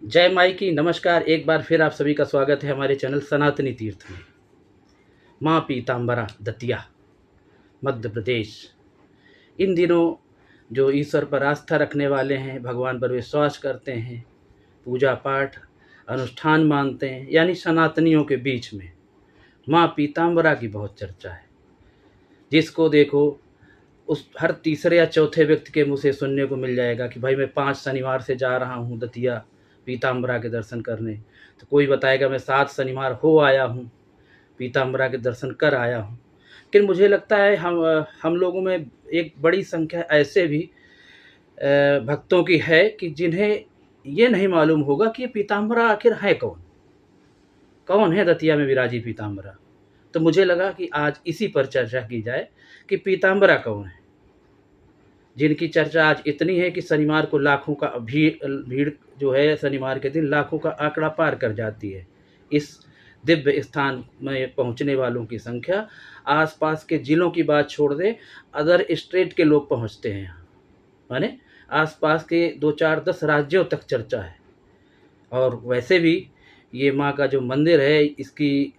जय माई की नमस्कार। एक बार फिर आप सभी का स्वागत है हमारे चैनल सनातनी तीर्थ में। माँ पीताम्बरा दतिया, मध्य प्रदेश। इन दिनों जो ईश्वर पर आस्था रखने वाले हैं, भगवान पर विश्वास करते हैं, पूजा पाठ अनुष्ठान मानते हैं, यानी सनातनियों के बीच में माँ पीताम्बरा की बहुत चर्चा है। जिसको देखो उस हर तीसरे या चौथे व्यक्ति के मुँह से सुनने को मिल जाएगा कि भाई मैं 5 शनिवार से जा रहा हूँ दतिया पीताम्बरा के दर्शन करने। तो कोई बताएगा मैं 7 शनिवार हो आया हूँ, पीताम्बरा के दर्शन कर आया हूँ। लेकिन मुझे लगता है हम लोगों में एक बड़ी संख्या ऐसे भी भक्तों की है कि जिन्हें ये नहीं मालूम होगा कि ये पीताम्बरा आखिर है कौन? कौन है दतिया में विराजी पीताम्बरा? तो मुझे लगा कि आज इसी पर चर्चा की जाए कि पीताम्बरा कौन है? जिनकी चर्चा आज इतनी है कि शनिवार को लाखों का भीड़ जो है शनिवार के दिन लाखों का आंकड़ा पार कर जाती है। इस दिव्य स्थान में पहुंचने वालों की संख्या आसपास के ज़िलों की बात छोड़ दें, अदर स्टेट के लोग पहुंचते हैं यहाँ, माने आसपास के 2-4-10 राज्यों तक चर्चा है। और वैसे भी ये माँ का जो मंदिर है, इसकी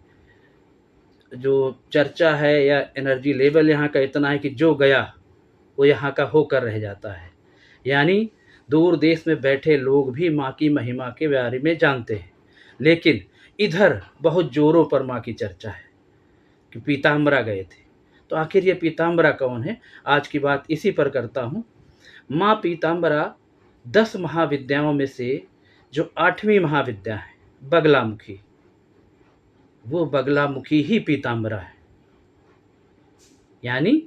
जो चर्चा है या एनर्जी लेवल यहाँ का इतना है कि जो गया वो यहाँ का होकर रह जाता है। यानी दूर देश में बैठे लोग भी माँ की महिमा के बारे में जानते हैं। लेकिन इधर बहुत ज़ोरों पर माँ की चर्चा है कि पीताम्बरा गए थे। तो आखिर ये पीताम्बरा कौन है? आज की बात इसी पर करता हूँ। माँ पीताम्बरा 10 महाविद्याओं में से जो 8वीं महाविद्या है बगलामुखी, वो बगलामुखी ही पीताम्बरा है। यानी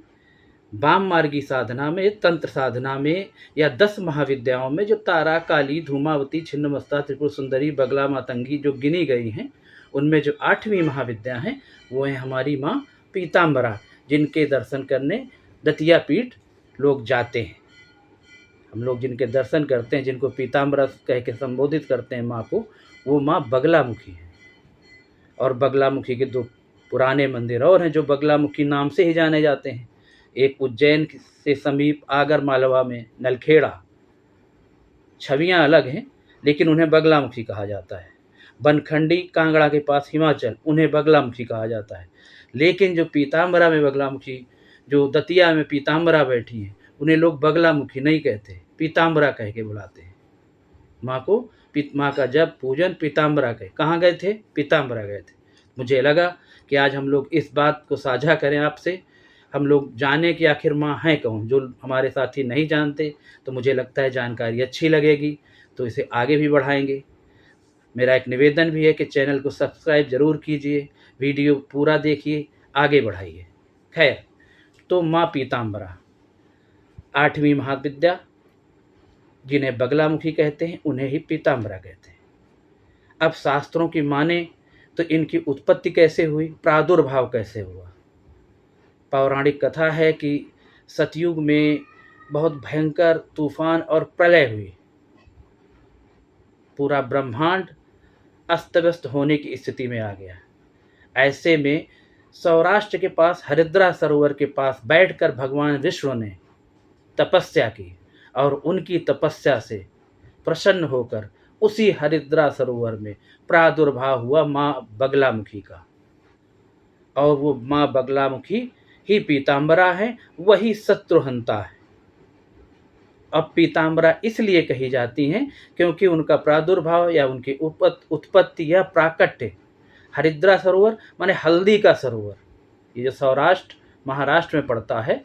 वाम मार्गी साधना में, तंत्र साधना में या 10 महाविद्याओं में जो तारा, काली, धूमावती, छिन्नमस्ता, त्रिपुर सुंदरी, बगला, मातंगी जो गिनी गई हैं, उनमें जो 8वीं महाविद्या हैं वो है हमारी माँ पीताम्बरा, जिनके दर्शन करने दतिया पीठ लोग जाते हैं। हम लोग जिनके दर्शन करते हैं, जिनको पीताम्बरा कह के संबोधित करते हैं माँ को, वो माँ बगलामुखी है। और बगलामुखी के 2 पुराने मंदिर और हैं जो बगलामुखी नाम से ही जाने जाते हैं। एक उज्जैन से समीप आगर मालवा में नलखेड़ा, छवियाँ अलग हैं लेकिन उन्हें बगलामुखी कहा जाता है। बनखंडी कांगड़ा के पास हिमाचल, उन्हें बगलामुखी कहा जाता है। लेकिन जो पीताम्बरा में बगलामुखी, जो दतिया में पीताम्बरा बैठी हैं, उन्हें लोग बगलामुखी नहीं कहते, पीताम्बरा कह के बुलाते हैं। माँ को माँ का जब पूजन पीताम्बरा गए, कहाँ गए थे? पीताम्बरा गए थे। मुझे लगा कि आज हम लोग इस बात को साझा करें आपसे, हम लोग जाने कि आखिर माँ है कौन। जो हमारे साथी नहीं जानते तो मुझे लगता है जानकारी अच्छी लगेगी तो इसे आगे भी बढ़ाएंगे। मेरा एक निवेदन भी है कि चैनल को सब्सक्राइब ज़रूर कीजिए, वीडियो पूरा देखिए, आगे बढ़ाइए। खैर, तो माँ पीताम्बरा 8वीं महाविद्या, जिन्हें बगलामुखी कहते हैं, उन्हें ही पीताम्बरा कहते हैं। अब शास्त्रों की माने तो इनकी उत्पत्ति कैसे हुई, प्रादुर्भाव कैसे हुआ? पौराणिक कथा है कि सतयुग में बहुत भयंकर तूफान और प्रलय हुई, पूरा ब्रह्मांड अस्त व्यस्त होने की स्थिति में आ गया। ऐसे में सौराष्ट्र के पास हरिद्रा सरोवर के पास बैठकर भगवान विष्णु ने तपस्या की और उनकी तपस्या से प्रसन्न होकर उसी हरिद्रा सरोवर में प्रादुर्भाव हुआ माँ बगलामुखी का। और वो माँ बगलामुखी ही पीताम्बरा है, वही शत्रुहंता है। अब पीताम्बरा इसलिए कही जाती हैं क्योंकि उनका प्रादुर्भाव या उनकी उत्पत्ति या प्राकट्य हरिद्रा सरोवर माने हल्दी का सरोवर, ये जो सौराष्ट्र महाराष्ट्र में पड़ता है।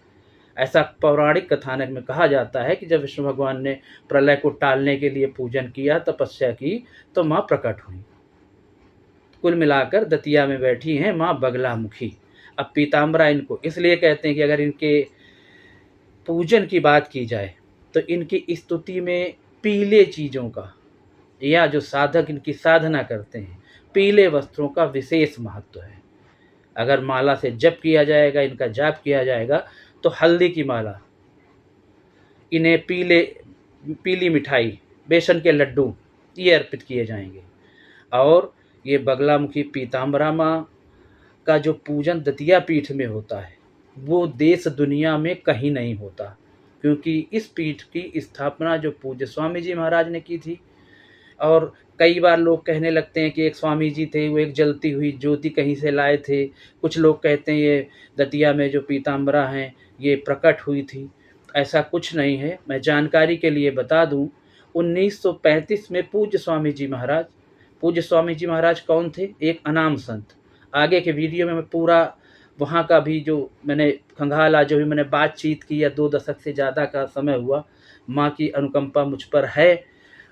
ऐसा पौराणिक कथानक में कहा जाता है कि जब विष्णु भगवान ने प्रलय को टालने के लिए पूजन किया, तपस्या की, तो माँ प्रकट हुई। कुल मिलाकर दतिया में बैठी हैं माँ बगलामुखी। अब पीताम्बरा इनको इसलिए कहते हैं कि अगर इनके पूजन की बात की जाए तो इनकी स्तुति में पीले चीज़ों का, या जो साधक इनकी साधना करते हैं, पीले वस्त्रों का विशेष महत्व है। अगर माला से जप किया जाएगा, इनका जाप किया जाएगा, तो हल्दी की माला, इन्हें पीली मिठाई, बेसन के लड्डू ये अर्पित किए जाएंगे। और ये बगलामुखी पीताम्बरा माँ का जो पूजन दतिया पीठ में होता है, वो देश दुनिया में कहीं नहीं होता, क्योंकि इस पीठ की स्थापना जो पूज्य स्वामी जी महाराज ने की थी और कई बार लोग कहने लगते हैं कि एक स्वामी जी थे, वो एक जलती हुई ज्योति कहीं से लाए थे। कुछ लोग कहते हैं ये दतिया में जो पीताम्बरा हैं ये प्रकट हुई थी। ऐसा कुछ नहीं है। मैं जानकारी के लिए बता दूं, 1935 में पूज्य स्वामी जी महाराज कौन थे? एक अनाम संत। आगे के वीडियो में मैं पूरा वहाँ का भी जो मैंने खंगाला, जो भी मैंने बातचीत की या 2 दशक से ज़्यादा का समय हुआ, माँ की अनुकंपा मुझ पर है,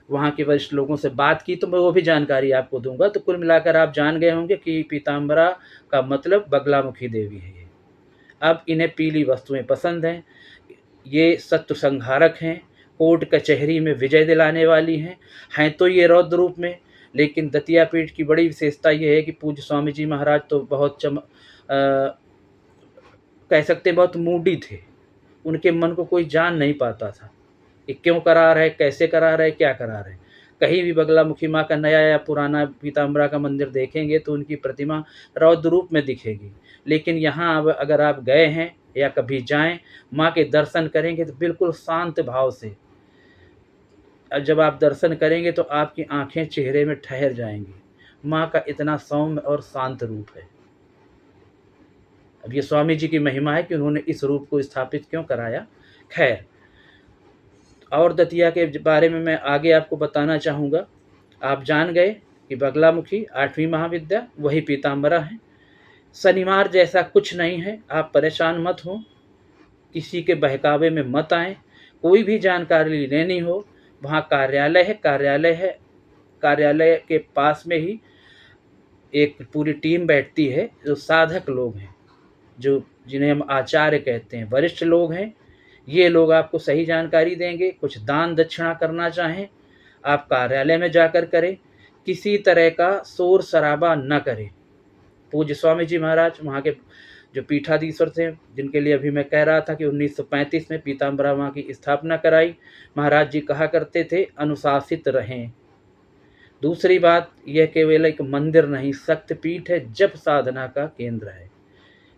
वहाँ के वरिष्ठ लोगों से बात की तो मैं वो भी जानकारी आपको दूंगा। तो कुल मिलाकर आप जान गए होंगे कि पीताम्बरा का मतलब बगलामुखी देवी है। अब इन्हें पीली वस्तुएं पसंद हैं, ये शत्रु संहारक हैं, कोर्ट कचहरी में विजय दिलाने वाली हैं तो ये रौद्र रूप में। लेकिन दतिया पीठ की बड़ी विशेषता ये है कि पूज्य स्वामी जी महाराज तो बहुत कह सकते हैं बहुत मूडी थे। उनके मन को कोई जान नहीं पाता था, ये क्यों करा रहा है, कैसे करा रहा है, क्या करा रहा है। कहीं भी बगलामुखी माँ का नया या पुराना पीताम्बरा का मंदिर देखेंगे तो उनकी प्रतिमा रौद्र रूप में दिखेगी। लेकिन यहाँ अब अगर आप गए हैं या कभी जाएं, माँ के दर्शन करेंगे तो बिल्कुल शांत भाव से, जब आप दर्शन करेंगे तो आपकी आंखें चेहरे में ठहर जाएंगी। माँ का इतना सौम्य और शांत रूप है। अब ये स्वामी जी की महिमा है कि उन्होंने इस रूप को स्थापित क्यों कराया। खैर, और दतिया के बारे में मैं आगे आपको बताना चाहूँगा। आप जान गए कि बगलामुखी 8वीं महाविद्या वही पीताम्बरा है। शनिवार जैसा कुछ नहीं है, आप परेशान मत हो, किसी के बहकावे में मत आएँ। कोई भी जानकारी लेनी हो, वहाँ कार्यालय है, कार्यालय के पास में ही एक पूरी टीम बैठती है, जो साधक लोग हैं, जिन्हें हम आचार्य कहते हैं, वरिष्ठ लोग हैं। ये लोग आपको सही जानकारी देंगे। कुछ दान दक्षिणा करना चाहें आप कार्यालय में जाकर करें, किसी तरह का शोर शराबा न करें। पूज्य स्वामी जी महाराज वहाँ के जो पीठाधीश्वर थे, जिनके लिए अभी मैं कह रहा था कि 1935 में पीताम्बरा माँ की स्थापना कराई, महाराज जी कहा करते थे अनुशासित रहें। दूसरी बात, यह केवल एक मंदिर नहीं, शक्तिपीठ है, जप साधना का केंद्र है।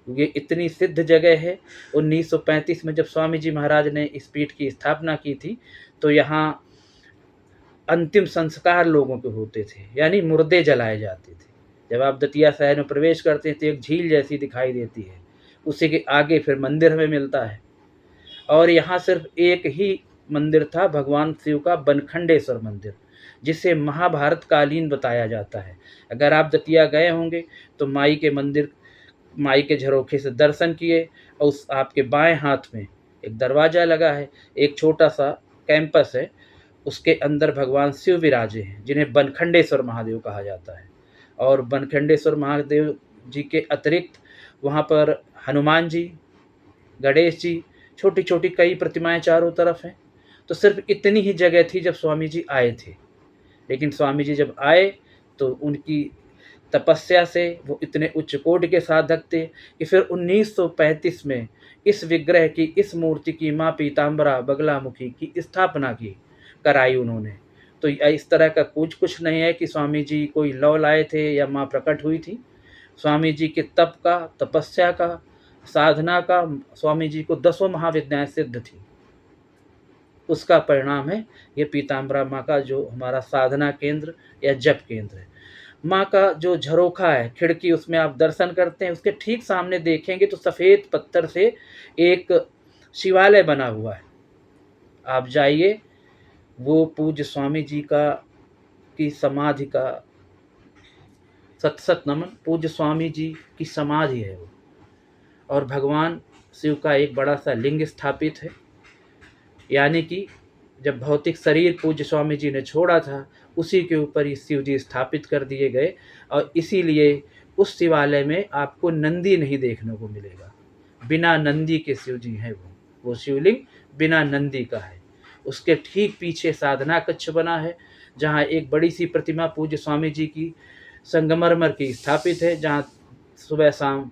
ये इतनी सिद्ध जगह है। 1935 में जब स्वामी जी महाराज ने इस पीठ की स्थापना की थी तो यहाँ अंतिम संस्कार लोगों के होते थे, यानी मुर्दे जलाए जाते थे। जब आप दतिया शहर में प्रवेश करते हैं तो एक झील जैसी दिखाई देती है, उसी के आगे फिर मंदिर हमें मिलता है। और यहाँ सिर्फ एक ही मंदिर था, भगवान शिव का बनखंडेश्वर मंदिर, जिसे महाभारत कालीन बताया जाता है। अगर आप दतिया गए होंगे तो माई के झरोखे से दर्शन किए और उस आपके बाएं हाथ में एक दरवाज़ा लगा है, एक छोटा सा कैंपस है, उसके अंदर भगवान शिव विराजे हैं, जिन्हें बनखंडेश्वर महादेव कहा जाता है। और बनखंडेश्वर महादेव जी के अतिरिक्त वहाँ पर हनुमान जी, गणेश जी, छोटी छोटी कई प्रतिमाएं चारों तरफ हैं। तो सिर्फ इतनी ही जगह थी जब स्वामी जी आए थे। लेकिन स्वामी जी जब आए तो उनकी तपस्या से वो इतने उच्च कोटि के साधक थे कि फिर 1935 में इस विग्रह की, इस मूर्ति की, माँ पीताम्बरा बगलामुखी की स्थापना कराई उन्होंने। तो इस तरह का कुछ नहीं है कि स्वामी जी कोई लौ लाए थे या माँ प्रकट हुई थी। स्वामी जी के तप का, तपस्या का, साधना का, स्वामी जी को 10 महाविद्याएं सिद्ध थी, उसका परिणाम है ये पीताम्बरा माँ का जो हमारा साधना केंद्र या जप केंद्र है। माँ का जो झरोखा है, खिड़की, उसमें आप दर्शन करते हैं, उसके ठीक सामने देखेंगे तो सफ़ेद पत्थर से एक शिवालय बना हुआ है। आप जाइए, वो पूज्य स्वामी जी की समाधि का सत नमन, पूज्य स्वामी जी की समाधि है वो। और भगवान शिव का एक बड़ा सा लिंग स्थापित है, यानी कि जब भौतिक शरीर पूज्य स्वामी जी ने छोड़ा था, उसी के ऊपर ये शिव जी स्थापित कर दिए गए। और इसीलिए उस शिवालय में आपको नंदी नहीं देखने को मिलेगा, बिना नंदी के शिव जी हैं वो शिवलिंग बिना नंदी का है। उसके ठीक पीछे साधना कक्ष बना है, जहाँ एक बड़ी सी प्रतिमा पूज्य स्वामी जी की संगमरमर की स्थापित है, जहाँ सुबह शाम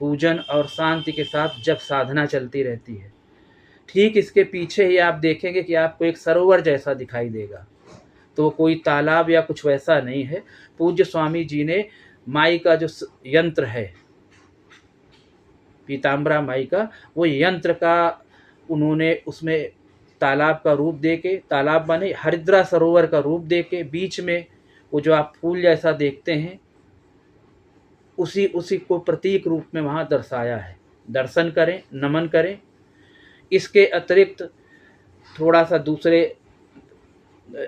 पूजन और शांति के साथ जब साधना चलती रहती है। ठीक इसके पीछे ही आप देखेंगे कि आपको एक सरोवर जैसा दिखाई देगा, तो कोई तालाब या कुछ वैसा नहीं है। पूज्य स्वामी जी ने माई का जो यंत्र है, पीताम्बरा माई का, वो यंत्र का उन्होंने उसमें तालाब का रूप दे के, तालाब माने हरिद्रा सरोवर का रूप दे के, बीच में वो जो आप फूल जैसा देखते हैं उसी उसी को प्रतीक रूप में वहाँ दर्शाया है। दर्शन करें, नमन करें। इसके अतिरिक्त थोड़ा सा दूसरे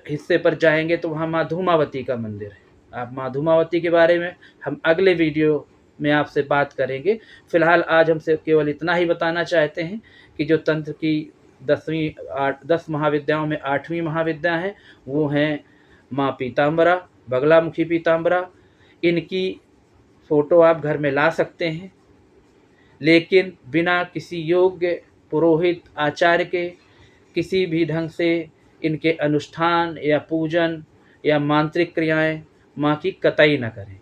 हिस्से पर जाएंगे तो वहाँ माँ धूमावती का मंदिर है। आप माँ धूमावती के बारे में हम अगले वीडियो में आपसे बात करेंगे। फिलहाल आज हमसे केवल इतना ही बताना चाहते हैं कि जो तंत्र की 10 महाविद्याओं में 8वीं महाविद्या है वो हैं माँ पीताम्बरा, बगलामुखी पीताम्बरा। इनकी फ़ोटो आप घर में ला सकते हैं, लेकिन बिना किसी योग्य पुरोहित आचार्य के किसी भी ढंग से इनके अनुष्ठान या पूजन या मांत्रिक क्रियाएं माँ की कतई न करें।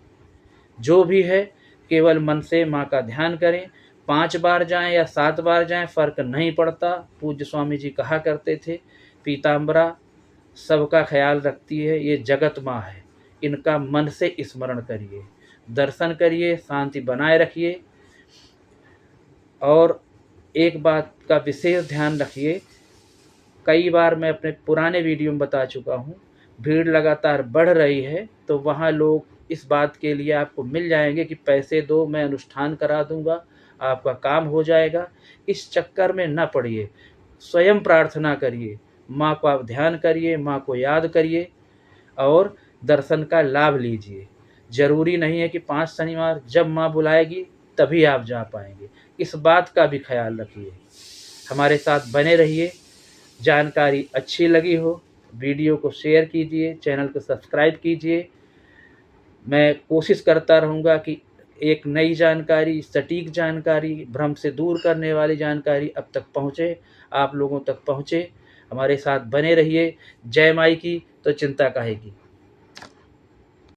जो भी है केवल मन से माँ का ध्यान करें। 5 बार जाएं या 7 बार जाएं, फ़र्क नहीं पड़ता। पूज्य स्वामी जी कहा करते थे, पीताम्बरा सबका ख्याल रखती है, ये जगत माँ है, इनका मन से स्मरण करिए, दर्शन करिए, शांति बनाए रखिए। और एक बात का विशेष ध्यान रखिए, कई बार मैं अपने पुराने वीडियो में बता चुका हूँ, भीड़ लगातार बढ़ रही है तो वहाँ लोग इस बात के लिए आपको मिल जाएंगे कि पैसे दो, मैं अनुष्ठान करा दूंगा, आपका काम हो जाएगा। इस चक्कर में न पड़िए, स्वयं प्रार्थना करिए, माँ को आप ध्यान करिए, माँ को याद करिए और दर्शन का लाभ लीजिए। ज़रूरी नहीं है कि 5 शनिवार जब माँ बुलाएगी तभी आप जा पाएंगे, इस बात का भी ख्याल रखिए। हमारे साथ बने रहिए। जानकारी अच्छी लगी हो वीडियो को शेयर कीजिए, चैनल को सब्सक्राइब कीजिए। मैं कोशिश करता रहूँगा कि एक नई जानकारी, सटीक जानकारी, भ्रम से दूर करने वाली जानकारी अब तक पहुँचे, आप लोगों तक पहुँचे। हमारे साथ बने रहिए। जय माई की तो चिंता काहे की।